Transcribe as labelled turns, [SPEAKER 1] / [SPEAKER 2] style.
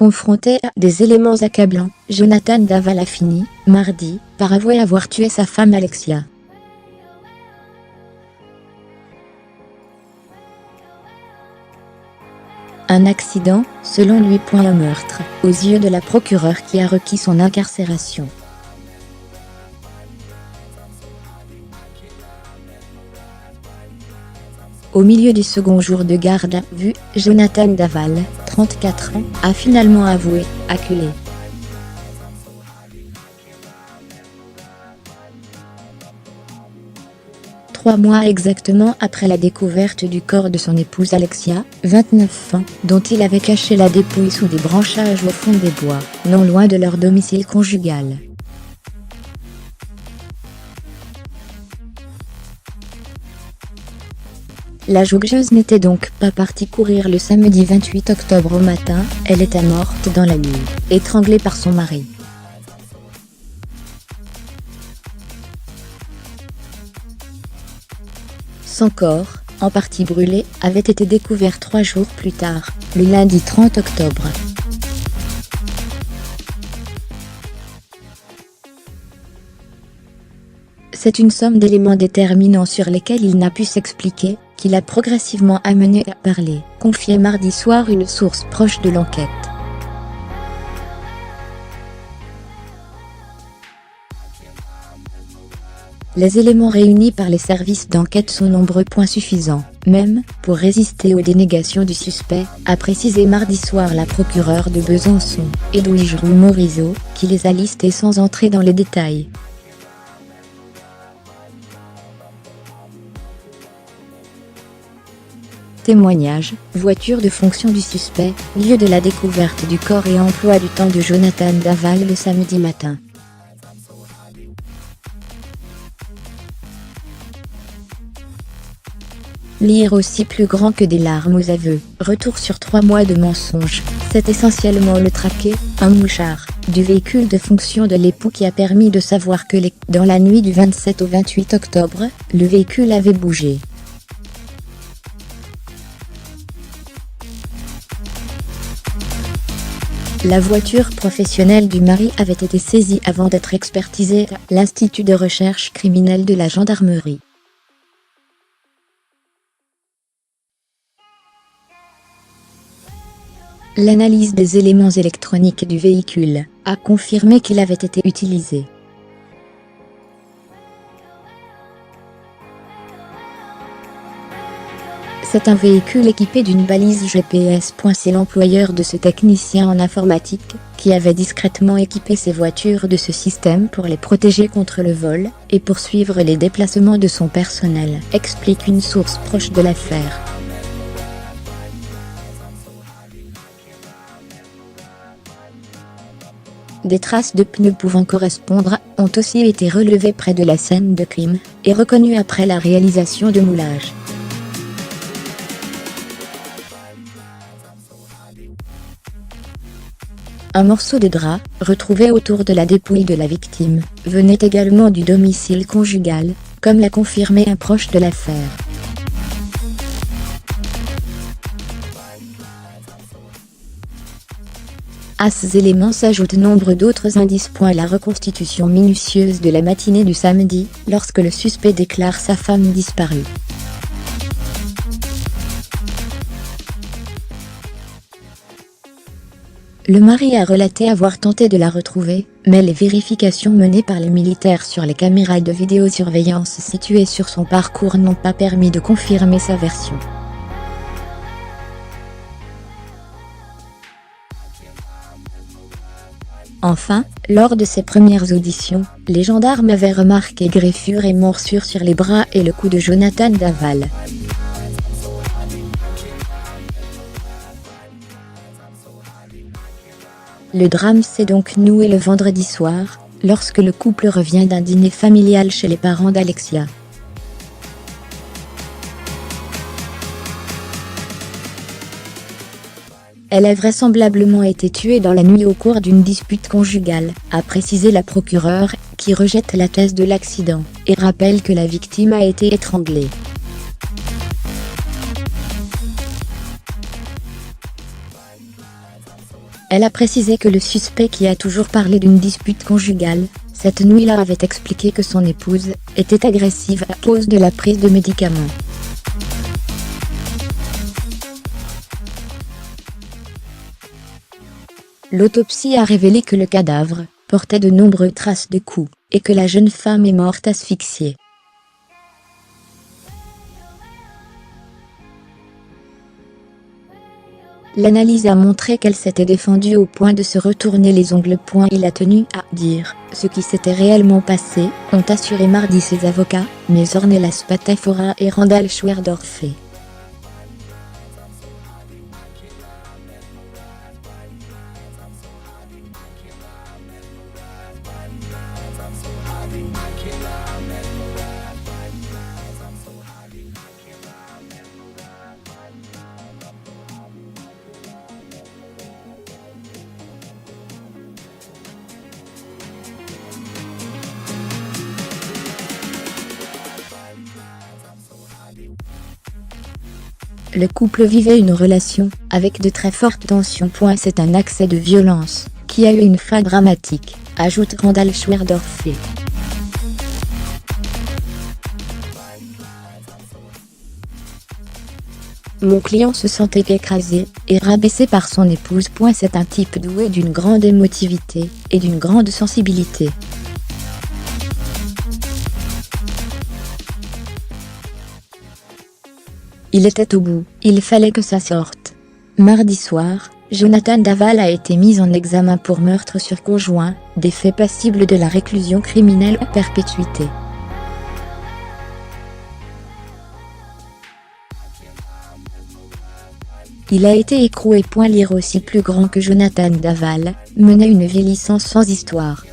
[SPEAKER 1] Confronté à des éléments accablants, Jonathan Daval a fini, mardi, par avouer avoir tué sa femme Alexia. Un accident, selon lui. Un meurtre, aux yeux de la procureure qui a requis son incarcération. Au milieu du second jour de garde à vue, Jonathan Daval, 34 ans, a finalement avoué, acculé. Trois mois exactement après la découverte du corps de son épouse Alexia, 29 ans, dont il avait caché la dépouille sous des branchages au fond des bois, non loin de leur domicile conjugal. La joggeuse n'était donc pas partie courir le samedi 28 octobre au matin, elle était morte dans la nuit, étranglée par son mari. Son corps, en partie brûlé, avait été découvert 3 jours plus tard, le lundi 30 octobre. C'est une somme d'éléments déterminants sur lesquels il n'a pu s'expliquer, qui l'a progressivement amené à parler, confiait mardi soir une source proche de l'enquête. Les éléments réunis par les services d'enquête sont nombreux. Suffisants, même, pour résister aux dénégations du suspect, a précisé mardi soir la procureure de Besançon, Edwige Roux-Morizot, qui les a listés sans entrer dans les détails. Témoignages, voiture de fonction du suspect, lieu de la découverte du corps et emploi du temps de Jonathan Daval le samedi matin. Lire aussi plus grand que des larmes aux aveux, retour sur 3 mois de mensonges, c'est essentiellement le traqué, un mouchard, du véhicule de fonction de l'époux qui a permis de savoir que dans la nuit du 27 au 28 octobre, le véhicule avait bougé. La voiture professionnelle du mari avait été saisie avant d'être expertisée à l'Institut de recherche criminelle de la gendarmerie. L'analyse des éléments électroniques du véhicule a confirmé qu'il avait été utilisé. C'est un véhicule équipé d'une balise GPS. C'est l'employeur de ce technicien en informatique, qui avait discrètement équipé ses voitures de ce système pour les protéger contre le vol, et pour suivre les déplacements de son personnel, explique une source proche de l'affaire. Des traces de pneus pouvant correspondre ont aussi été relevées près de la scène de crime, et reconnues après la réalisation de moulages. Un morceau de drap, retrouvé autour de la dépouille de la victime, venait également du domicile conjugal, comme l'a confirmé un proche de l'affaire. À ces éléments s'ajoutent nombre d'autres indices. La reconstitution minutieuse de la matinée du samedi, lorsque le suspect déclare sa femme disparue. Le mari a relaté avoir tenté de la retrouver, mais les vérifications menées par les militaires sur les caméras de vidéosurveillance situées sur son parcours n'ont pas permis de confirmer sa version. Enfin, lors de ses premières auditions, les gendarmes avaient remarqué greffures et morsures sur les bras et le cou de Jonathan Daval. Le drame s'est donc noué le vendredi soir, lorsque le couple revient d'un dîner familial chez les parents d'Alexia. Elle a vraisemblablement été tuée dans la nuit au cours d'une dispute conjugale, a précisé la procureure, qui rejette la thèse de l'accident, et rappelle que la victime a été étranglée. Elle a précisé que le suspect, qui a toujours parlé d'une dispute conjugale, cette nuit-là avait expliqué que son épouse était agressive à cause de la prise de médicaments. L'autopsie a révélé que le cadavre portait de nombreuses traces de coups, et que la jeune femme est morte asphyxiée. L'analyse a montré qu'elle s'était défendue au point de se retourner les ongles. Il a tenu à dire ce qui s'était réellement passé, ont assuré mardi ses avocats, mais Ornella Spatafora et Randall Schwerdorf. Le couple vivait une relation avec de très fortes tensions. C'est un accès de violence qui a eu une fin dramatique, ajoute Randall Schwerdorf. Mon client se sentait écrasé et rabaissé par son épouse. C'est un type doué d'une grande émotivité et d'une grande sensibilité. Il était au bout, il fallait que ça sorte. Mardi soir, Jonathan Daval a été mis en examen pour meurtre sur conjoint, des faits passibles de la réclusion criminelle à perpétuité. Il a été écroué. Lire aussi plus grand que Jonathan Daval, menait une vie licence sans histoire.